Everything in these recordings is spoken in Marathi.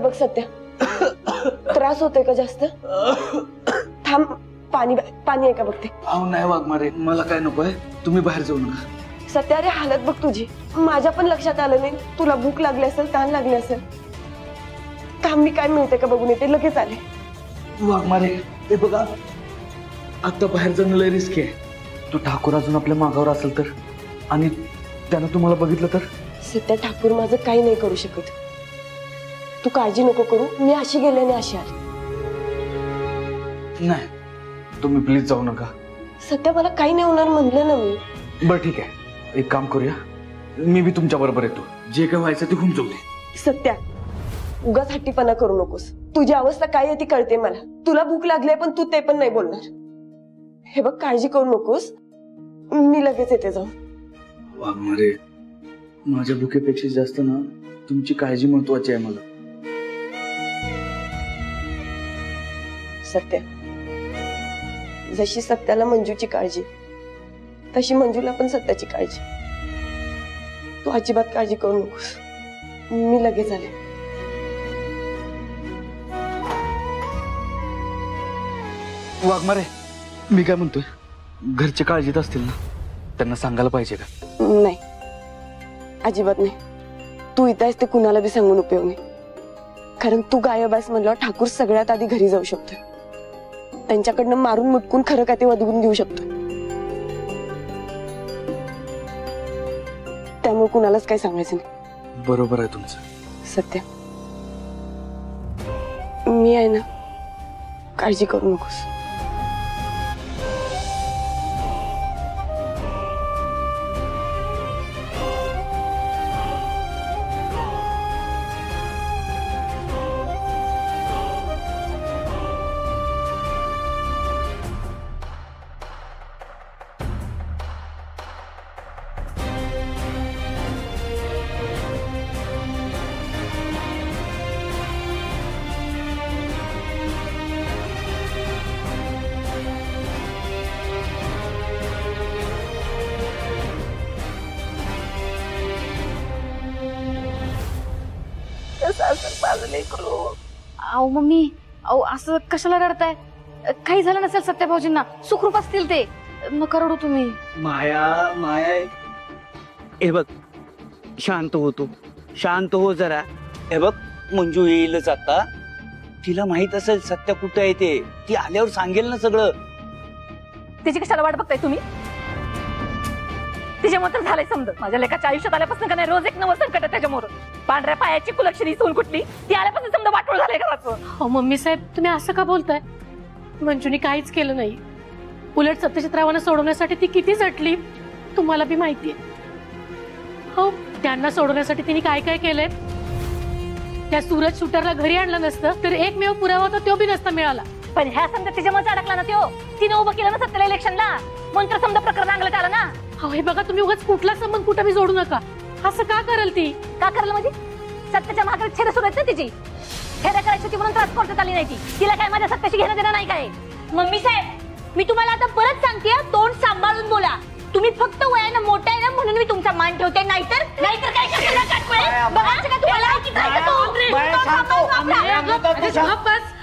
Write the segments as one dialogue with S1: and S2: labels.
S1: बघ सत्या, त्रास होतोय का जास्त? थांब, पाणी पाणी आहे का बघते.
S2: अहो नाही वाघमारे, मला काय नकोय, तुम्ही बाहेर जाऊ नका.
S1: सत्या अरे हालत बघ तुझी, माझ्या पण लक्षात आलं नाही. तुला भूक लागली असेल, तहान लागली असेल. थांब, मी काय मिळते का बघून येते, लगेच आले.
S2: वाघमारे हे बघा, आता बाहेर जाणं लय रिस्क आहे. तो ठाकूर अजून आपल्या मागावर असेल तर, आणि त्यानं तुम्हाला बघितलं तर?
S1: सत्या ठाकूर माझं काही नाही करू शकत. तू काळजी नको करू, मी अशी गेले आणि अशी आली.
S2: नाही, तुम्ही प्लीज जाऊ नका.
S1: सत्या मला काही नाही होणार म्हणलं ना मी.
S2: बरं ठीक आहे, एक काम करूया, मी बी तुमच्या बरोबर येतो. जे काय व्हायचं ते होऊन जाऊ दे.
S1: सत्या उगाच हट्टीपणा करू नकोस. तुझी अवस्था काय आहे ती कळते मला. तुला भूक लागली पण तू ते पण नाही बोलणार. हे बघ, काळजी करू नकोस, मी लगेच येते जाऊन.
S2: वाघमारे, माझ्या भुकेपेक्षा जास्त ना तुमची काळजी महत्वाची आहे मला.
S1: सत्या, जशी सत्याला मंजूची काळजी तशी मंजूला पण सत्याची काळजी. तू अजिबात काळजी करू नकोस, मी लगेच आले.
S2: वाघमारे, मी काय म्हणतोय, घरचे काळजीत असतील ना, त्यांना सांगायला पाहिजे का?
S1: नाही, अजिबात नाही. तू इथं आहेस ते कुणाला बी सांगून उपयोग नाही. कारण तू गायब आहेस म्हणल्यावर ठाकूर सगळ्यात आधी घरी जाऊ शकतो. त्यांच्याकडनं मारून मुटकून खरं का ते वदवून घेऊ शकतो. त्यामुळे कुणालाच काही सांगायचं नाही.
S2: बरोबर आहे तुमचं.
S1: सत्या, मी आहे ना, काळजी करू नकोस.
S3: अहो मम्मी, अहो असं कशाला रडताय? काही झालं नसेल सत्या भाऊजींना, सुखरूप असतील ते. नका रडू तुम्ही.
S4: माया माया, हे बघ, शांत हो तू, शांत हो जरा. हे बघ, मंजू येईलच आता. तिला माहित असेल सत्या कुठे आहे ते. ती आल्यावर सांगेल ना सगळं.
S3: तिची कशाला वाट बघताय तुम्ही? तिच्यामुळे तर झालंय समज. माझ्या लेकाच्या आयुष्यात आल्यापासून का नाही रोज एक नवं संकट आहे त्याच्यामोर. पांढऱ्या पायाची कुलक्षणी सून कुठली, ती आल्यापासून समजा वाटोळ झालंय घराचं.
S5: हो मम्मी साहेब, तुम्ही असं का बोलताय? मंजूनी काहीच केलं नाही. उलट सत्यजितरावांना सोडवण्यासाठी ती किती झटली तुम्हाला बी माहितीये. हो, त्यांना सोडवण्यासाठी तिने काय काय केलंय. त्या सूरज शूटरला घरी आणलं नसतं तर एकमेव पुरावा होता, तो बी नसता मिळाला.
S3: पण ह्या समजा तिच्यामुळे अडकला ना त्यो. तिने उभं केलं ना सत्याला इलेक्शनला, मंत्र समजा प्रकरण अंगलट आलं ना.
S5: हो हे बघा, तुम्ही उगाच कुठला संबंध कुठं बी जोडू नका. असं का करेल ती?
S3: का करल म्हणजे? सत्याच्या मागे छेड सुरू आहेत ना तिची. छेड करायची होती म्हणून त्रास करण्यात आली नाही ती. तिला काय माझ्या सत्याशी घेणं देणं नाही काय?
S6: मम्मी साहेब, मी तुम्हाला आता परत सांगते, तोंड सांभाळून बोला. तुम्ही फक्त वयानं मोठा आहे ना म्हणून मी तुमचा मान ठेवते, नाहीतर काय करता? बघायचं का तुम्हाला?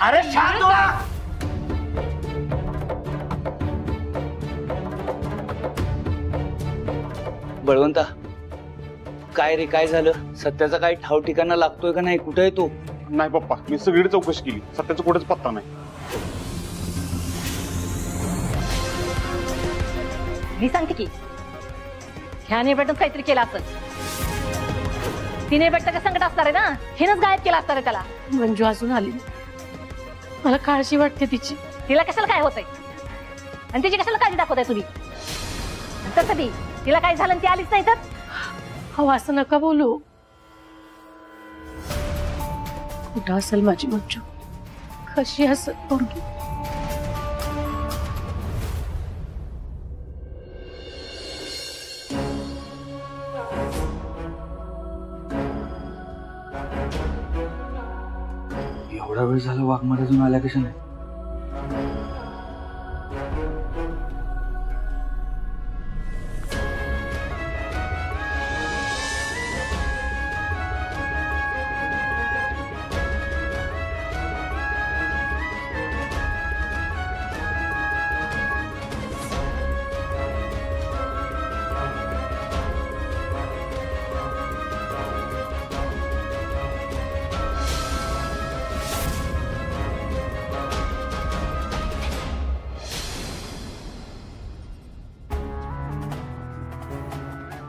S4: अरे शांत व्हा. बळवंता, काय रे, काय झालं? सत्याचा काही ठाव ठिकाणा लागतोय का नाही? कुठे आहे तो?
S7: नाही पप्पा, मी सगळीकडे चौकशी केली, सत्याचा कुठेच पत्ता नाही.
S3: मी सांगते की ह्याने भेटून काहीतरी केलं असेल. तिने भेटतं का संकट असणार आहे ना, हिनच गायब केला असणार आहे त्याला.
S5: मंजू अजून आली, मला काळजी वाटते तिची.
S3: तिला कशाला काय होतंय आणि तिची कशाला काळजी दाखवताय तुम्ही? तसं ती तिला काय झालं ती आलीच नाही तर?
S5: हो असं नका बोलू. कुठं असेल माझी मंजू? कशी असेल पोरगी?
S2: एवढा वेळ झाला, वाघमारे अजून आल्या कशा नाही?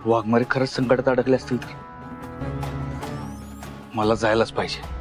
S2: वाघमारे खरंच संकटात अडकले असतील तर मला जायलाच पाहिजे.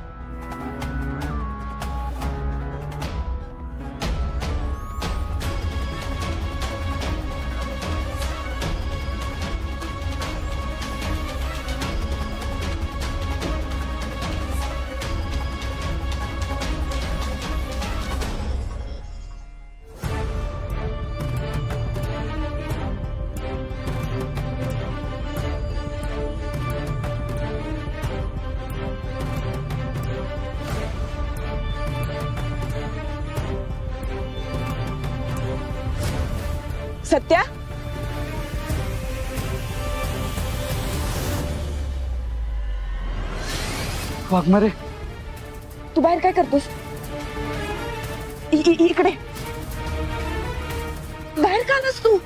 S1: सत्या,
S2: वाघमारे
S1: तू बाहेर काय करतोस? इकडे बाहेर का आलास तू?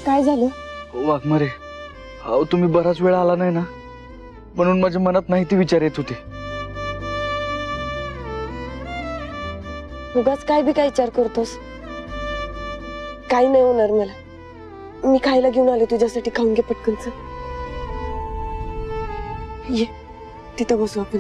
S1: काय झालं?
S2: वाघमारे, अहो तुम्ही बराच वेळ आला नाही ना, म्हणून माझ्या मनात नाही ते विचार येत होते.
S1: उगाच काय बी काय विचार करतोस? काही नाही होणार मला. मी खायला घेऊन आले तुझ्यासाठी, खाऊन घे पटकनच. ये तिथं बसू आपण.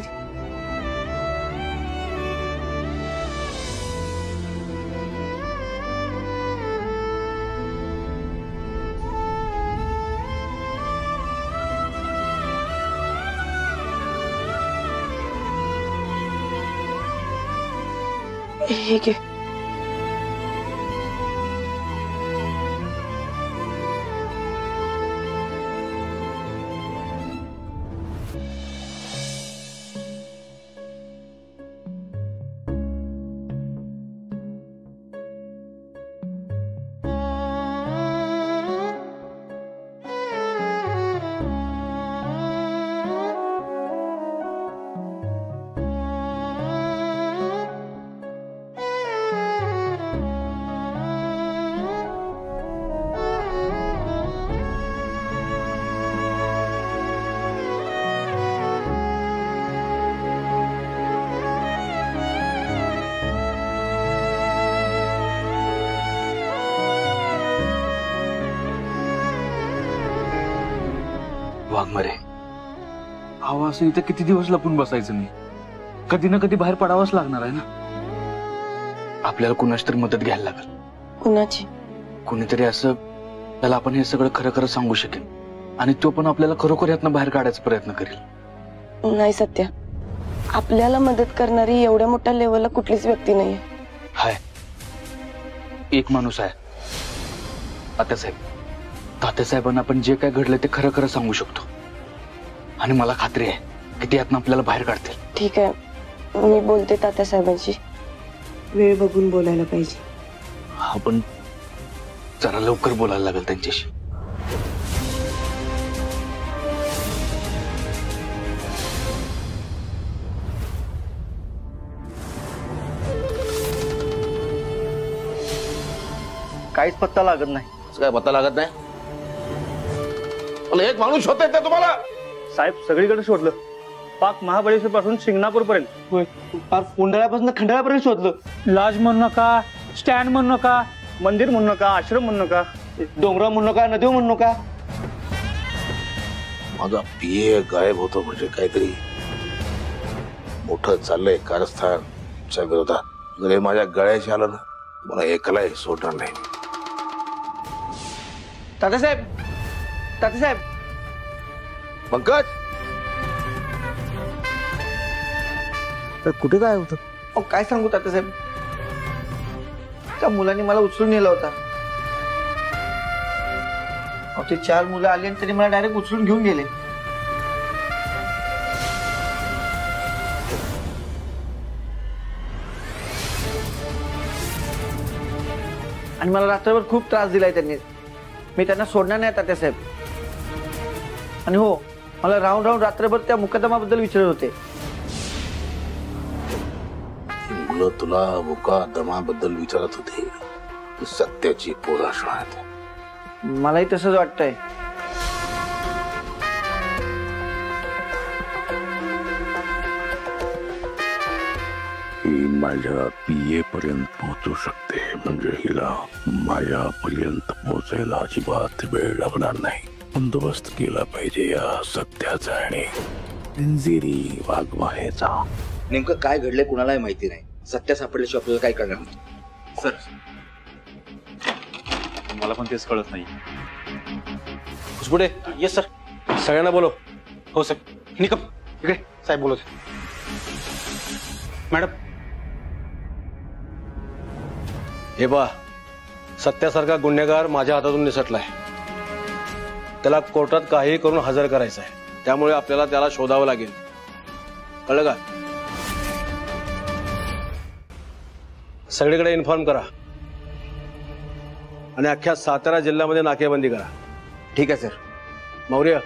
S1: हे घे.
S2: वाघमारे, हवा असं इथं किती दिवस लपून बसायचं नाही? कधी ना कधी बाहेर पडावंच लागणार आहे ना. आपल्याला कुणाची तरी मदत घ्यायला लागेल.
S1: कुणाची?
S2: कुणीतरी असं त्याला आपण हे सगळं खरं खरं सांगू शकेल आणि तो पण आपल्याला खरोखर यातनं बाहेर काढायचा प्रयत्न करेल.
S1: नाही सत्या, आपल्याला मदत करणारी एवढ्या मोठ्या लेवलला कुठलीच व्यक्ती नाहीये.
S2: हाय, एक माणूस आहे, तात्यासाहेब. तात्यासाहेबांना आपण जे काय घडलं ते खरं खरं सांगू शकतो आणि मला खात्री आहे की ते यातनं आपल्याला बाहेर काढतील.
S1: ठीक आहे, मी बोलते तात्यासाहेबांशी. वेळ बघून बोलायला पाहिजे.
S2: आपण जरा लवकर बोलायला लागेल त्यांच्याशी.
S4: काहीच पत्ता लागत नाही.
S8: काय पत्ता लागत नाही? एक माणूस शोधता येते तुम्हाला?
S9: साहेब सगळीकडे शोधलं, पाक महाबळेश्वर पासून शिंगणापूर पर्यंत,
S4: पार कोंडाळ्यापासून खंडाळ्यापर्यंत शोधलं.
S9: लॉज म्हणू नका, स्टँड म्हणू नका, मंदिर म्हणू नका, आश्रम म्हणू नका,
S4: डोंगराव म्हणू नका, नदी म्हणू नका.
S8: माझा पीए गायब होतो म्हणजे काहीतरी मोठं चाललंय कारस्थानच्या विरोधात. जर हे माझ्या गळ्याशी आलं ना, मला एकलाही सोडणार नाही.
S4: तात्यासाहेब, तात्यासाहेब.
S8: पंकज,
S4: कुठे काय होतं? अहो काय सांगू तात्यासाहेब, त्या मुलांनी मला उचलून नेला होता. ते 4 मुलं आली आणि त्यांनी मला डायरेक्ट उचलून घेऊन गेले. आणि मला रात्रभर खूप त्रास दिलाय त्यांनी. मी त्यांना सोडणार नाही तात्यासाहेब. आणि हो, मला राहून राहून रात्रभर त्या मुकदमाबद्दल विचारत होते.
S8: मुलं तुला मुकदमाबद्दल विचारत होते. सत्याची पोरं असणार.
S4: मलाही तसंच वाटतंय.
S8: ही माझ्या PA पर्यंत पोहोचू शकते, म्हणजे हिला माझ्यापर्यंत पोहोचायला अजिबात वेळ लागणार नाही. बंदोबस्त केला पाहिजे या सत्याचा आणि इंजिरी वाघमाहेचा.
S10: नेमकं काय घडलंय कुणालाही माहिती नाही. सत्य सापडल्याशिवाय आपल्याला काय करणार नाही.
S7: सर मला पण तेच कळत नाही.
S11: पुढे येस सर. सगळ्यांना बोलो. हो सर. निकम इकडे साहेब बोलत. मॅडम हे बा, सत्यासारखा गुन्हेगार माझ्या हातातून निसटलाय. त्याला कोर्टात काही करून हजर करायचं आहे. त्यामुळे आपल्याला त्याला शोधावं लागेल. कळलं का? सगळीकडे इन्फॉर्म करा आणि अख्ख्या सातारा जिल्ह्यामध्ये नाकेबंदी करा.
S10: ठीक आहे सर.
S11: मौर्य.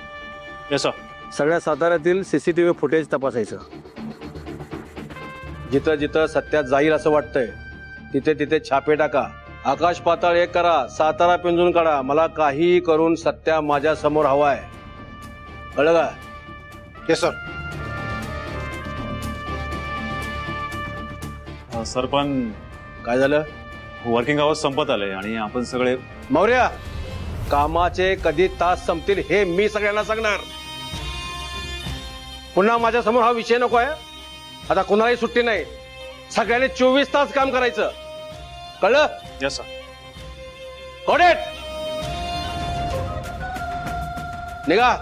S7: Yes sir.
S11: सगळ्या साताऱ्यातील CCTV फुटेज तपासायचं. जिथं जिथं सत्यात जाईल असं वाटतंय तिथे तिथे छापे टाका. आकाश पाताळ एक करा. सातारा पिंजून काढा. मला काही करून सत्या माझ्या समोर हवाय. कळलं का?
S10: Yes sir.
S7: सर पण
S11: काय झालं?
S7: वर्किंग आवर्स संपत आले आणि आपण सगळे.
S11: मौर्य, कामाचे कधी तास संपतील हे मी सगळ्यांना सांगणार. पुन्हा माझ्या समोर हा विषय नको आहे. आता कुणालाही सुट्टी नाही. सगळ्यांनी 24 तास काम करायचं. कळलं?
S7: Yes sir.
S11: कोडेट निघा.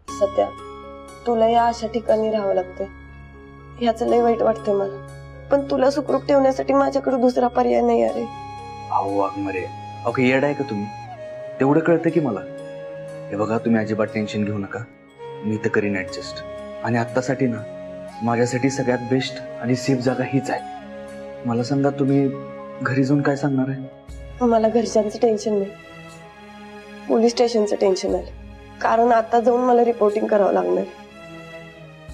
S1: सध्या तुला या अशा ठिकाणी राहावं लागतंय. ह्याचं लय वाईट वाटतंय मला. पण तुला सुखरूप ठेवण्यासाठी माझ्याकडे दुसरा पर्याय नाही. अरे
S2: अहो वाघमारे, अहो येड आहे का तुम्ही? तेवढं कळतं की मला. हे बघा, तुम्ही अजिबात टेन्शन घेऊ नका. मी तर करीन ऍडजस्ट. आणि आत्तासाठी ना माझ्यासाठी सगळ्यात बेस्ट आणि सेफ जागा हीच आहे. मला सांगा, तुम्ही घरी जाऊन काय सांगणार आहे?
S1: मला घरच्यांचं टेन्शन नाही, पोलीस स्टेशनचं टेन्शन आलं. कारण आता जाऊन मला रिपोर्टिंग करावं लागणार.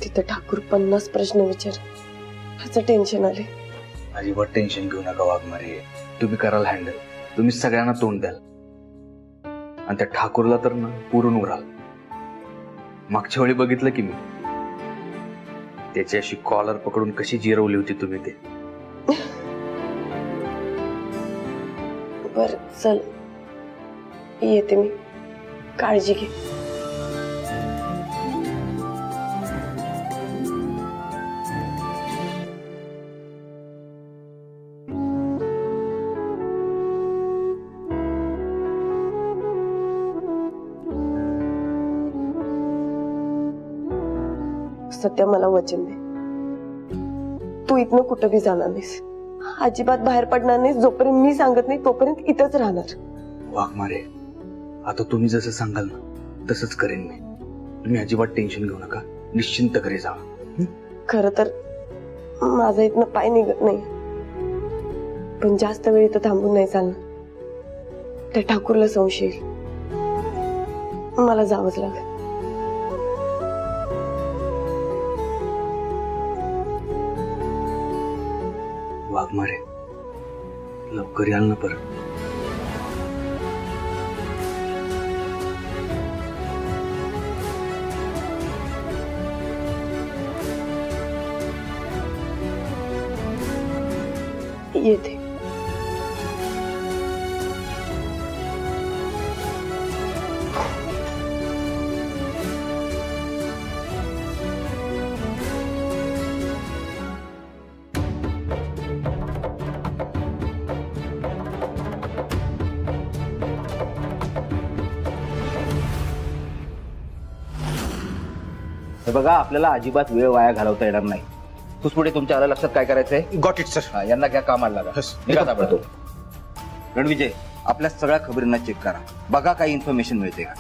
S1: तिथं ठाकूर 50 प्रश्न विचार, ह्याचं टेन्शन आले.
S2: अजिबात टेन्शन घेऊ नका वाघमारे. तुम्ही कराल हँडल. तुम्ही सगळ्यांना तोंड द्याल आणि त्या ठाकूरला तर ना पुरून उराल. मागच्या वेळी बघितलं की मी त्याची अशी कॉलर पकडून कशी जिरवली होती तुम्ही ते.
S1: बर चल, येते मी. काळजी घे. सध्या मला वचन दे, तू इथनं कुठं बी जाणार नाहीस. अजिबात बाहेर पडणार नाहीस. जोपर्यंत मी सांगत नाही तोपर्यंत इथंच राहणार.
S2: वाघमारे, आता तुम्ही जसं सांगाल ना तसंच करेन मी. तुम्ही अजिबात टेन्शन घेऊ नका. निश्चिंत घरी जावा.
S1: खरं तर माझा इथनं पाय निघत नाही, पण जास्त वेळ इथं थांबून नाही चालणार. त्या ठाकूरला संशय येईल. मला जावंच लागेल.
S2: वाघमारे, लवकर याल ना परत.
S1: येते.
S10: हे बघा, आपल्याला अजिबात वेळ वाया घालवता येणार नाही. पुढे तुमच्या आलं लक्षात काय करायचंय?
S11: Got it sir.
S10: यांना घ्या कामाला लागा. निघा ताबडतोब. रणविजय, आपल्या सगळ्या खबरींना चेक करा. बघा काही इन्फॉर्मेशन मिळते का.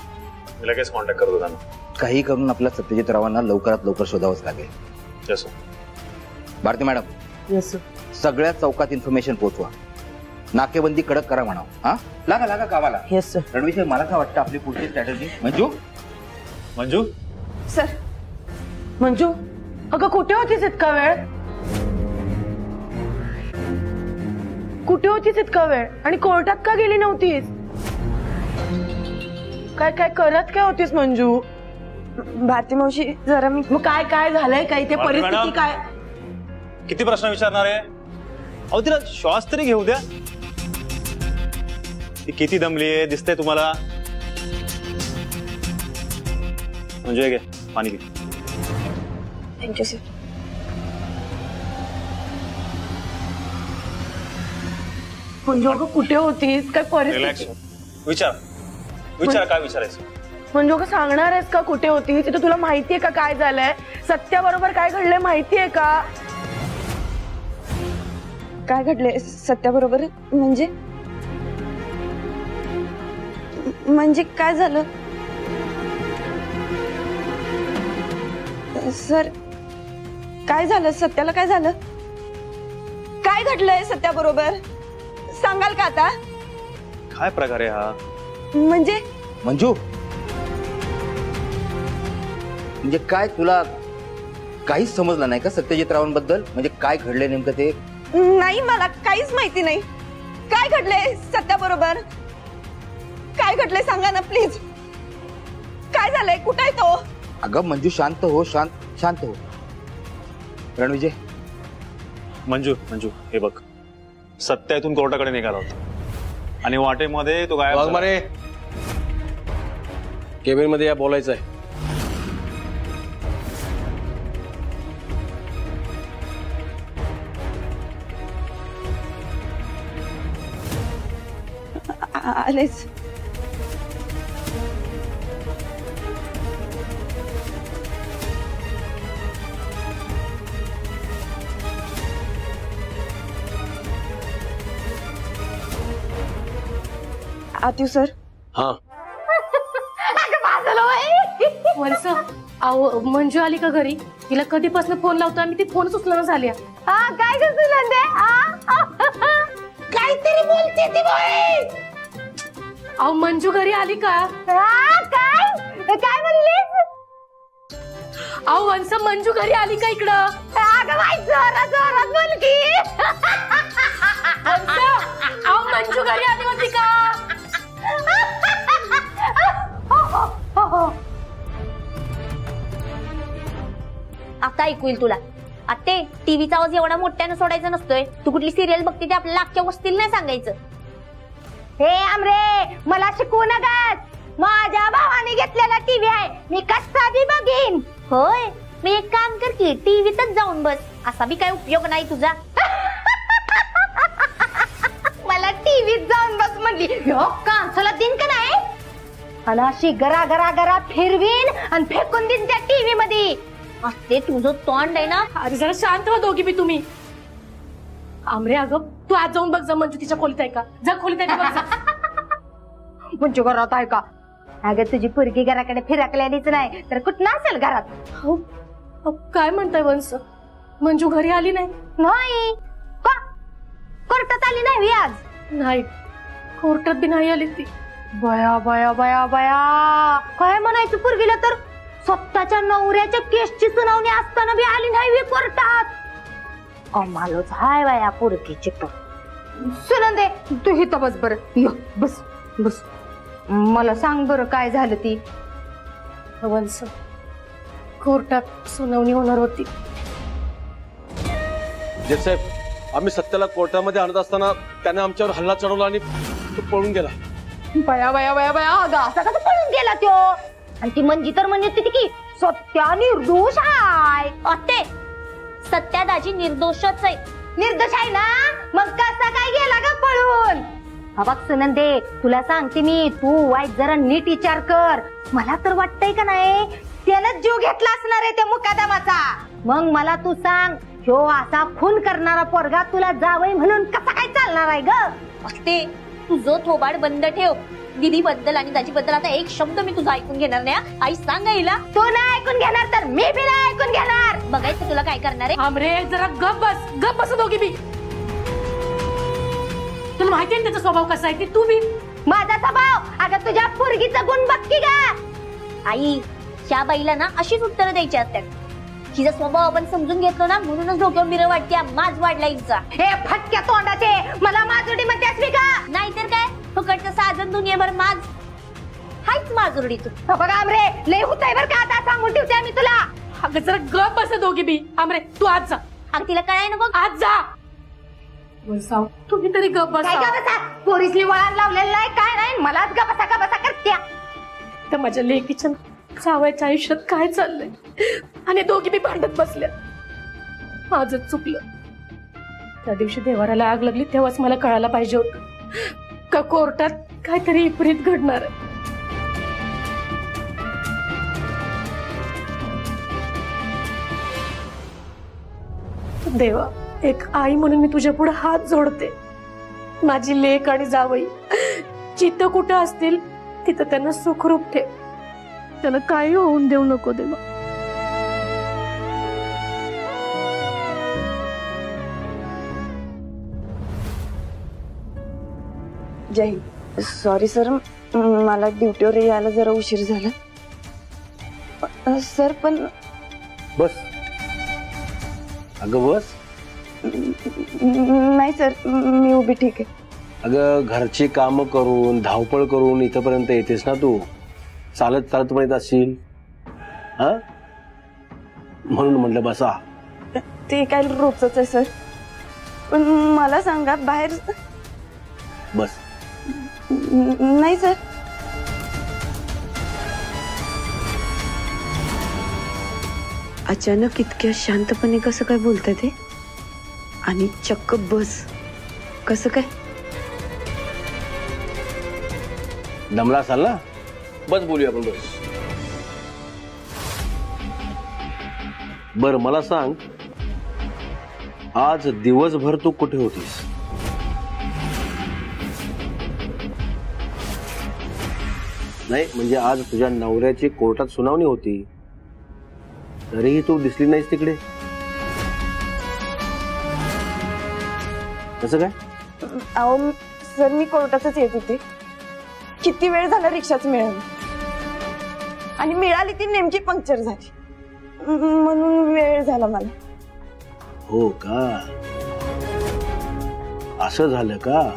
S7: मी लगेच कॉन्टॅक्ट करतो त्यांना.
S10: काही करून आपल्या सत्यजित रावांना लवकरात लवकर शोधावंच लागेल.
S7: Yes
S10: Bharti madam,
S1: yes sir.
S10: सगळ्या चौकात इन्फॉर्मेशन पोहोचवा. नाकेबंदी कडक करा म्हणावं. हा, लागा लागा कामाला.
S1: Yes sir.
S10: रणवीर, मला काय वाटतं आपली पुढची स्ट्रॅटेजी? मंजू,
S7: मंजू
S1: सर.
S5: मंजू, अगं कुठे होतीस इतका वेळ? कुठे होतीस इतका वेळ आणि कोर्टात का गेली नव्हतीस? काय काय करत काय होतीस मंजू?
S1: भारती मावशी जरा मी
S5: मग काय काय झालंय काय ते
S7: भारती
S5: परिस्थिती
S7: मॅडम.
S5: काय?
S7: किती प्रश्न विचारणार आहे? अहो तिला श्वास तरी घेऊ द्या. ती किती दमली आहे दिसतंय तुम्हाला? म्हणजे घे पाणी घे.
S1: Thank you sir.
S5: मंजू अगं कुठे होतीस? काय
S7: रिलॅक्स
S5: परिस्थिती?
S7: विचार काय विचारायचं?
S5: मंजू अगं सांगणार आहेस का कुठे होतीस? तिथे तुला माहितीये का काय झालंय? सत्याबरोबर काय घडलंय माहितीये का?
S1: काय घडले सत्याबरोबर? म्हणजे काय झालं सर? काय झालं सत्याला? काय झालं? काय घडलंय सत्याबरोबर? सांगाल का आता?
S7: काय प्रकार आहे हा?
S1: म्हणजे
S10: मंजू, म्हणजे काय तुला काहीच समजलं नाही का सत्यजित रावांबद्दल? म्हणजे काय घडलंय नेमकं ते?
S1: नाही, मला काहीच माहिती नाही. काय घडलंय सत्याबरोबर? काय घडलंय सांगा ना प्लीज. काय झालंय? कुठे आहे तो?
S10: अगं मंजू, शांत हो, शांत हो. रणविजय,
S7: मंजू हे बघ, सत्य इथून कोर्टाकडे निघाला होता आणि वाटेमध्ये तो गायब झाला.
S11: वाघमारे, केबिन मध्ये या, बोलायचं आहे.
S1: आलेच. आत्यू सर.
S11: हा,
S5: वंस, अहो मंजू आली का घरी? तिला कधीपासून फोन लावतो आम्ही, ती फोनच उचलना झाल्या.
S6: काय काहीतरी बोलते ती बाई.
S5: अहो मंजू घरी आली का?
S6: काय म्हणलीस?
S5: अहो वंस, मंजू घरी आली का इकडं?
S6: अगं बाई, जोरात बोल की.
S5: वंस, अहो मंजू घरी आली होती का?
S6: आता ऐकू येईल तुला. आत्ते, टीव्हीचा आवाज एवढा मोठ्यानं सोडायचा नसतोय. तू कुठली सिरियल बघते ते आपल्याला अख्ख्या वस्तीला नाही सांगायचं. हे आमरे, मला शिकवू नकास. माझ्या भावाने घेतलेला टीव्ही आहे, मी कसा बी बघीन. होय, मी एक काम कर की टीव्हीतच जाऊन बस. असा बी काय उपयोग नाही तुझा. मला टीव्हीत जाऊन बस म्हणली. कांसाला दिन का नाही? आणि अशी गरा गरा गरा फिरवीन आणि फेकून दिन त्या टीव्ही मध्ये. असते तुझं तोंड आहे ना.
S5: अरे जरा शांत हो दोघी बी तुम्ही. आमरे, अगं तू आज जाऊन बघ जा मंजू तिच्या खोलीत आहे का? जा खोलीत आहे का बघ जा.
S6: मंजू घरात आहे का? अगं तुझी पोरगी घराकडे फिरकलेलीच नाही तर कुठं असेल घरात.
S5: हो, काय म्हणताय वंस? मंजू घरी आली नाही?
S6: नाही का? कोर्टात आली नाही आज?
S5: नाही, कोर्टात बी नाही आली ती.
S6: बया बया बया बया, काय म्हणायचं पोरगीला तर? स्वतःच्या नवऱ्याच्या केसची सुनावणी असताना बी आली नाही कोर्टात. कमालच हाय बाया पोरगीची. सुनंदे, तू इथं बस बरं. बस बस. मला सांग बरं काय झालं ती?
S5: वंस, कोर्टात सुनावणी होणार होती.
S11: जज साहेब, आम्ही सत्याला कोर्टामध्ये आणत असताना त्याने आमच्यावर हल्ला चढवला आणि तो पळून गेला.
S6: बया बया बया बया, असा कसं पळून गेला त्यो? आणि ती मंजी तर म्हणत होती की सत्या निर्दोष आहे. अत्ते, सत्या दाजी निर्दोषच आहे. निर्दोष आहे ना? मग कसा काय गेला का पळून? बघ सुनंदे, तुला सांगते मी, तू वाईट जरा नीट विचार कर. मला तर वाटतंय का नाही त्यानं जीव घेतला असणार आहे त्या मुकादमाचा. मग मला तू सांग, ह्यो असा खून करणारा पोरगा तुला जावई म्हणून कसा काय चालणार आहे ग? अत्ते, तुझं थोबाड बंद ठेव. दीदी बद्दल आणि दाजी बद्दल आता एक शब्द मी तुझा ऐकून घेणार नाही. आई सांग आईला. तू नाही ऐकून घेणार तर मी बी नाही ऐकून घेणार. बघायचं तुला काय करणार आहे.
S5: आमरे जरा गप बस दोघी बी. तुला माहिती आहे त्याचा स्वभाव कसा आहे ते. तू बी
S6: माझा स्वभाव अगं तुझ्या पोरगीचा गुण बघ की गा. आई ह्या बाईला ना अशीच उत्तरं द्यायची असतात. हिचा स्वभाव आपण समजून घेतलो ना म्हणूनच डोक्यावर मिरं वाटते. माज वाढला हिचा. हे फटक्या तोंडाचे मला माजुडी म्हणतेस मी का. नाहीतर काय फुकटचं साजन दुनियाभर माज हायच माजुरडी तू. बघा आमरे लय होतंय बरं का. आता सांगून ठेवते आम्ही तुला.
S5: अगं जरा गप बस दोघी बी. आमरे तू आज जा.
S6: अगं तिला कळाय ना बघ.
S5: आज जा. वैसाव तुम्ही तरी गप बसा.
S6: काय का बसा. पोरीसली वळण लावलेलं नाही काय नाही. मलाच का बसा करत्या.
S5: तर माझ्या लेकीच्या जावयाच्या आयुष्यात काय चाललंय आणि दोघी बी भांडत बसल्या. माझच चुकलं. त्या दिवशी देवाराला आग लागली तेव्हाच मला कळायला पाहिजे होतं का कोर्टात काहीतरी विपरीत घडणार आहे. देवा एक आई म्हणून मी तुझ्या पुढे हात जोडते. माझी लेक आणि जावई जिथं कुठं असतील तिथं त्यांना सुखरूप ठेव. त्याला काही होऊन देऊ नको देवा.
S1: जय हिंद. सॉरी सर मला ड्युटीवर यायला जरा उशीर झाला. सर पण
S11: बस अगं बस.
S1: नाही सर मी उभी ठीक आहे.
S11: अगं घरची कामं करून धावपळ करून इथपर्यंत येतेस ना तू. चालत चालत पण येत असशील. हा म्हणून म्हटलं बसा.
S1: ते काय रोजच आहे सर. पण मला सांगा बाहेर.
S11: बस.
S1: नाही सर. अचानक इतक्या शांतपणे कसं काय बोलताय ते. आणि चक्क बस कसं काय.
S11: दमला असाल ना. बस बोलूया आपण. बस. बर मला सांग आज दिवसभर तू कुठे होतीस. नाही म्हणजे आज तुझ्या नवऱ्याची कोर्टात सुनावणी होती तरीही तू दिसली नाहीस तिकडे. कसं काय.
S1: अहो सर मी कोर्टातच येत होते. किती वेळ झाला रिक्षाच मिळाली आणि मिळाली ती नेमकी पंक्चर झाली म्हणून वेळ झाला मला.
S11: हो का असं झालं का.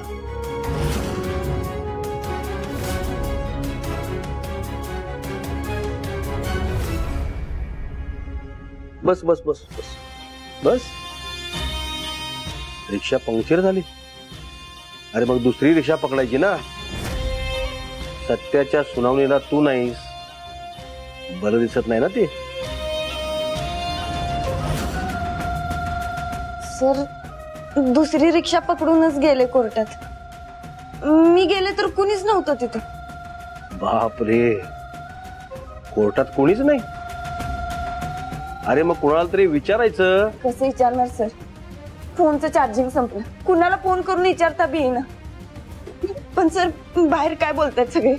S11: बस बस बस बस बस. रिक्षा पंक्चर झाली. अरे मग दुसरी रिक्षा पकडायची ना. सत्याच्या सुनावणीला तू नाहीस. बरं दिसत नाही ना ते.
S1: सर दुसरी रिक्षा पकडूनच गेले कोर्टात. मी गेले तर कुणीच नव्हतं तिथं.
S11: बापरे कोर्टात कोणीच नाही. अरे मग कुणाला तरी विचारायचं.
S1: कसं विचारणार सर. फोनचं चार्जिंग संपलं. कुणाला फोन करून विचारता बी येईना. पण सर बाहेर काय बोलतायत सगळे.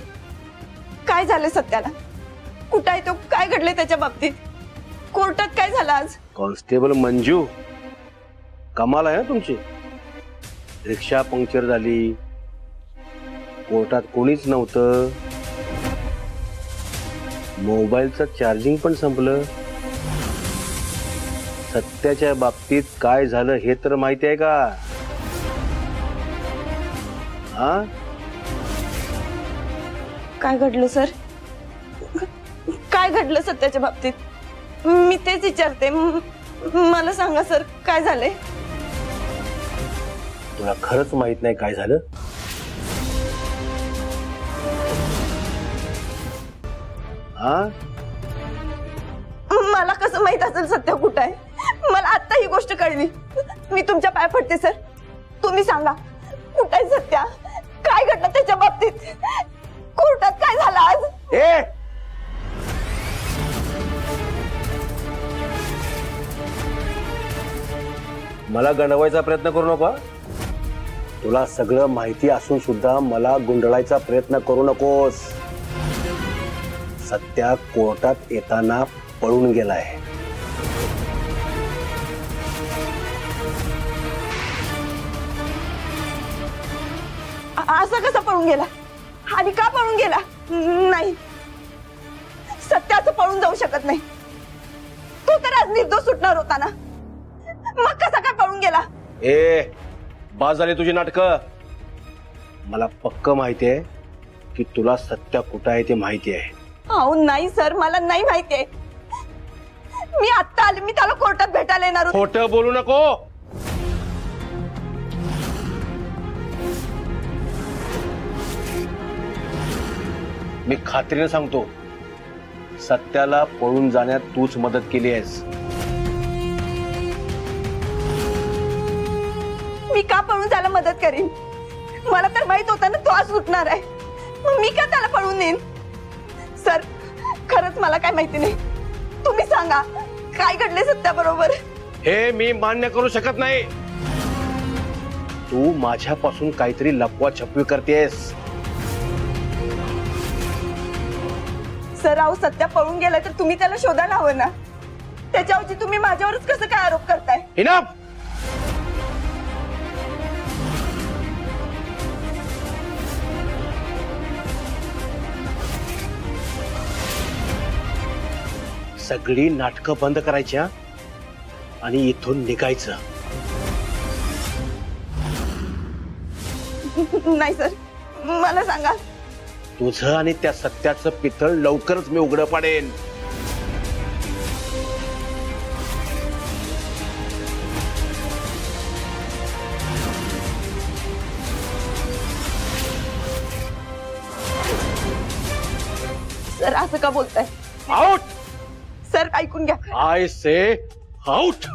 S1: काय झालं सत्याला. कुठं आहे तो. काय घडलंय त्याच्या बाबतीत. कोर्टात काय झालं आज.
S11: कॉन्स्टेबल मंजू कमाल आहे ना तुमची. रिक्षा पंक्चर झाली. कोर्टात कोणीच नव्हतं. मोबाईलचं चार्जिंग पण संपलं. सत्याच्या बाबतीत काय झालं हे तर माहिती आहे का. हा
S1: काय घडलं सर. काय घडलं सत्याच्या बाबतीत. मी तेच विचारते. मला सांगा सर काय झालंय.
S11: तुला खरंच माहित नाही काय झालं. हा
S1: मला कसं माहित असेल सत्य कुठं आहे. मला आता ही गोष्ट कळली. मी तुमच्या पाय पडते सर. तुम्ही सांगा कुठं आहे सत्या. काय घडलं त्याच्या बाबतीत. कोर्टात काय झालं आज.
S11: मला गणवायचा प्रयत्न करू नका. तुला सगळं माहिती असून सुद्धा मला गुंडळायचा प्रयत्न करू नकोस. सत्या कोर्टात येताना पळून गेलाय.
S1: असं कसं पळून गेला आणि का पळून गेला? नाही, सत्याचं पळून जाऊ शकत नाही. तो तर आज निर्दोष सुटणार होता ना, मग कसा काय पळून गेला?
S11: ए बाज झाली तुझी नाटकं. मला पक्क माहितीये की तुला सत्या कुठं आहे ते माहिती आहे.
S1: अहो नाही सर, मला नाही माहितीये. मी आत्ता आले, मी त्याला कोर्टात भेटायला येणार होते.
S11: खोटं बोलू नको. मी खात्रीने सांगतो, सत्याला पळून जाण्यात तूच मदत केली आहेस.
S1: मी का पळून जायला मदत करीन? मला तर माहित होतं ना तो आज सुटणार आहे, मग मी का त्याला पळून नेईन? सर खरंच मला काय माहिती नाही, तुम्ही सांगा काय घडले सत्या बरोबर?
S11: हे मी मान्य करू शकत नाही. तू माझ्यापासून काहीतरी लपवा छपवी करतेस.
S1: सर अहो सत्या पळून गेलाय तर तुम्ही त्याला शोधायला हवं ना. त्याच्याऐवजी तुम्ही माझ्यावरच कसं काय आरोप करताय?
S11: इनफ. सगळी नाटकं बंद करायच्या आणि इथून निघायचं.
S1: नाही सर, मला सांगा.
S11: तुझं आणि त्या सत्याचं पितळ लवकरच मी उघडं पाडेन.
S1: सर असं का बोलताय?
S11: आउट.
S1: सर ऐकून घ्या.
S11: I say out.